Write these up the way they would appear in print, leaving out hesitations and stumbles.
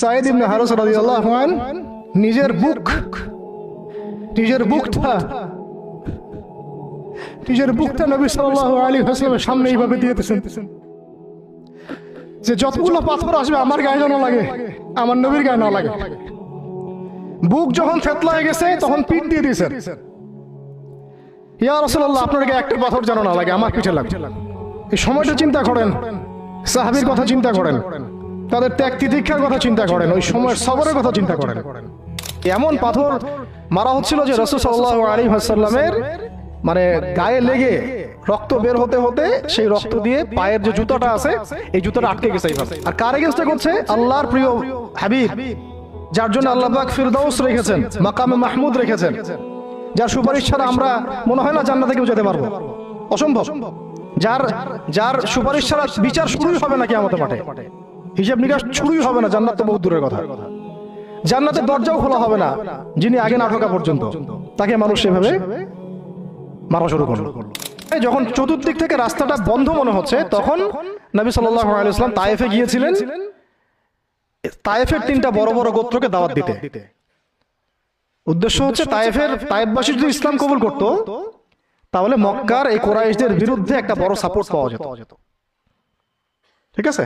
সাঈদ ইবনে হারেসা রাদিয়াল্লাহু আনহু নিজের বুকটা নবী সাল্লাল্লাহু আলাইহি ওয়াসাল্লামের সামনে এইভাবে দিয়েছেন যে যতগুলো পাথর আসবে আমার গায়ে যেন লাগে, আমার নবীর গায়ে না লাগে। বুক যখন থেতলায় গেছে তখন পিঠ দিয়ে দিয়েছেন, ইয়া রাসূলুল্লাহ আপনার গায়ে একটা পাথর যেন না লাগে, আমার পিঠে লাগে। এই সময়টা চিন্তা করেন, সাহাবীর কথা চিন্তা করেন, তাদের ত্যাগ তিতিক্ষার কথা চিন্তা করেন, ওই সময়ের সবরের কথা চিন্তা করেন। এমন পাথর মারা হচ্ছিল যে রাসূল সাল্লাল্লাহু আলাইহি ওয়াসাল্লামের মানে গায়ে লেগে রক্ত বের হতে হতে সেই রক্ত দিয়ে পায়ের যে জুতাটা আছে এই জুতাটা আটকে গেছে এইভাবে। আর কার এগেইনস্টে করছে? আল্লাহর প্রিয় হাবিব, যার জন্য আল্লাহ পাক ফিরদাউস রেখেছেন, মাকামে মাহমুদ রেখেছেন, যার সুপারিশ ছাড়া আমরা মনে হয় না জান্নাতে কেউ যেতে পারবো, অসম্ভব। যার সুপারিশ ছাড়া বিচার শুরুই হবে না কিয়ামতের মাঠে, হিসাব নিকাশ শুরুই হবে না, জান্নাত তো বহু দূরের কথা। জান্নাতের দরজাও খোলা হবে না যিনি আগে না ঢোকা পর্যন্ত, তাকে মানুষ সেভাবে মারা শুরু করলো। যখন চতুর্দিক থেকে রাস্তাটা বন্ধ মনে হচ্ছে তখন নবী সাল্লাল্লাহু আলাইহি ওয়াসাল্লাম তায়েফে গিয়েছিলেন, তায়েফের 3টা বড় বড় গোত্রকে দাওয়াত দিতে। উদ্দেশ্য হচ্ছে তায়েফবাসী যদি ইসলাম কবুল করত তাহলে মক্কার এই কুরাইশদের বিরুদ্ধে একটা বড় সাপোর্ট পাওয়া যেত। ঠিক আছে,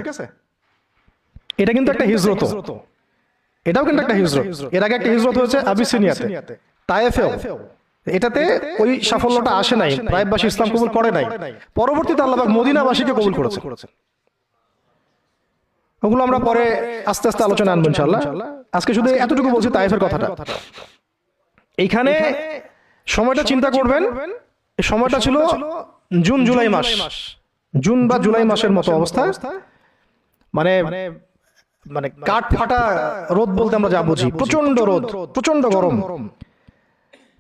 এটা কিন্তু একটা হিজরত, এটাও কিন্তু একটা হিজরত। এর আগে একটা হিজরত হয়েছে আবিসিনিয়াতে, তায়েফেও। এটাতে ওই সাফল্যটা আসে নাই, তায়েফবাসী ইসলাম কবুল করে নাই। পরবর্তীতে আল্লাহ পাক মদিনাবাসীকে কবুল করেছে। ওগুলো আমরা পরে আস্তে আস্তে আলোচনা আনবো ইনশাআল্লাহ। আজকে শুধু এতটুকু বলছি তায়েফের কথাটা। এইখানে সময়টা চিন্তা করবেন, এই সময়টা ছিল জুন জুলাই মাস, জুন বা জুলাই মাসের মতো অবস্থা। মানে মানে কাঠ ফাটা রোদ বলতে আমরা যা বুঝি, প্রচন্ড রোদ, প্রচন্ড গরম,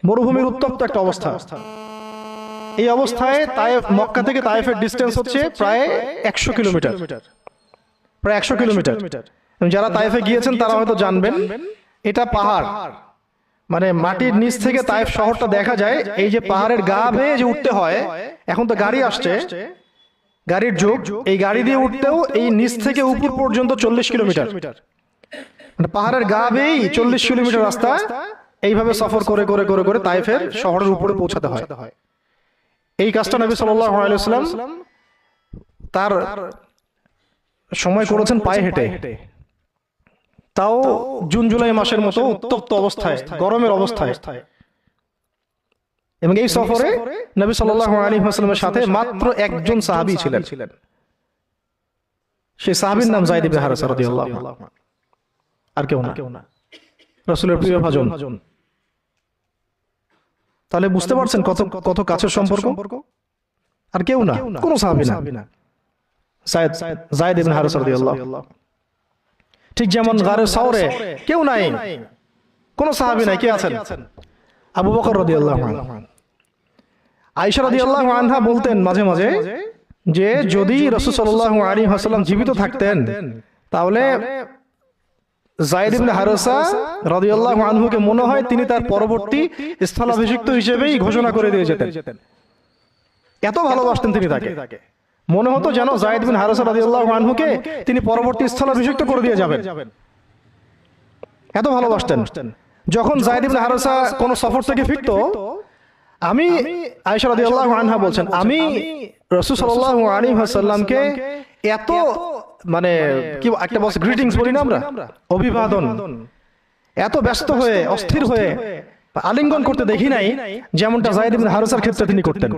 মরুভূমির উত্তপ্ত একটা অবস্থা। এই অবস্থায় তায়েফ, মক্কা থেকে তায়েফের ডিস্টেন্স হচ্ছে প্রায় 100 কিলোমিটার, প্রায় 100 কিলোমিটার। যারা তায়েফে গিয়েছেন তারা হয়তো জানবেন এটা পাহাড়, মানে মাটির নিচ থেকে তায়েফ শহরটা দেখা যায়। এই যে পাহাড়ের গা বেয়ে যে উঠতে হয়, এখন তো গাড়ি আসছে, গাড়ির যুগ, এই গাড়ি দিয়ে উঠতেও এই নিচ থেকে উপর পর্যন্ত 40 কিলোমিটার, মানে পাহাড়ের গা বেয়েই 40 কিলোমিটার রাস্তা এইভাবে সফর করে করে করে করে তায়েফের শহরের উপরে পৌঁছাতে হয়। এই কাজটা নবী সাল্লাল্লাহু আলাইহি ওয়াসাল্লাম তার সময় করেছেন পায়ে হেঁটে, তাও জুন জুলাই মাসের মতো উত্তপ্ত অবস্থায়, গরমের অবস্থায়। এবং এই সফরে নবী সাল্লাল্লাহু আলাইহি ওয়াসাল্লামের সাথে মাত্র একজন সাহাবী ছিলেন, সেই সাহাবীর নাম যায়েদ ইবনে হারেসা রাদিয়াল্লাহু আনহু, আর কেউ না, রাসূলের প্রিয় ভাজন। তাহলে বুঝতে পারছেন কত কত কাছের সম্পর্ক। আর কেউ না, কোন সাহাবী না, যায়েদ ইবনে হারেসা রাদিয়াল্লাহু আনহু। ঠিক যেমন গারে সাওরে কেউ নাই, কোন সাহাবী নাই, কে আছেন? আবু বকর রাদিয়াল্লাহু আনহু। আয়েশা রাদিয়াল্লাহু আনহা বলতেন মাঝে মাঝে যে যদি রাসূল সাল্লাল্লাহু আলাইহি ওয়াসাল্লাম জীবিত থাকতেন তাহলে যায়েদ ইবনে হারেসা রাদিয়াল্লাহু আনহুকে মনে হয় তিনি তার পরবর্তী স্থলাভিষিক্ত হিসেবেই ঘোষণা করে দিয়ে যেতেন। এত ভালোবাসতেন তিনি তাকে, মনে হতো যেন যায়েদ বিন হারেসা রাদিয়াল্লাহু আনহুকে তিনি পরবর্তী স্থলাভিষিক্ত করে দিয়ে যাবেন, এত ভালোবাসতেন। যখন যায়েদ ইবনে হারেসা কোন সফর থেকে ফিরতো, আমি, আয়েশা রাদিয়াল্লাহু আনহা বলছেন, আমি রাসূল সাল্লাল্লাহু আলাইহি ওয়াসাল্লামকে এত মানে কি একটা বলছে গ্রিটিংস বলি না আমরা, অভিবাদন, এত ব্যস্ত হয়ে অস্থির হয়ে আলিঙ্গন করতে দেখি নাই যেমনটা যায়েদ ইবনে হারেসার ক্ষেত্রে তিনি করতেন।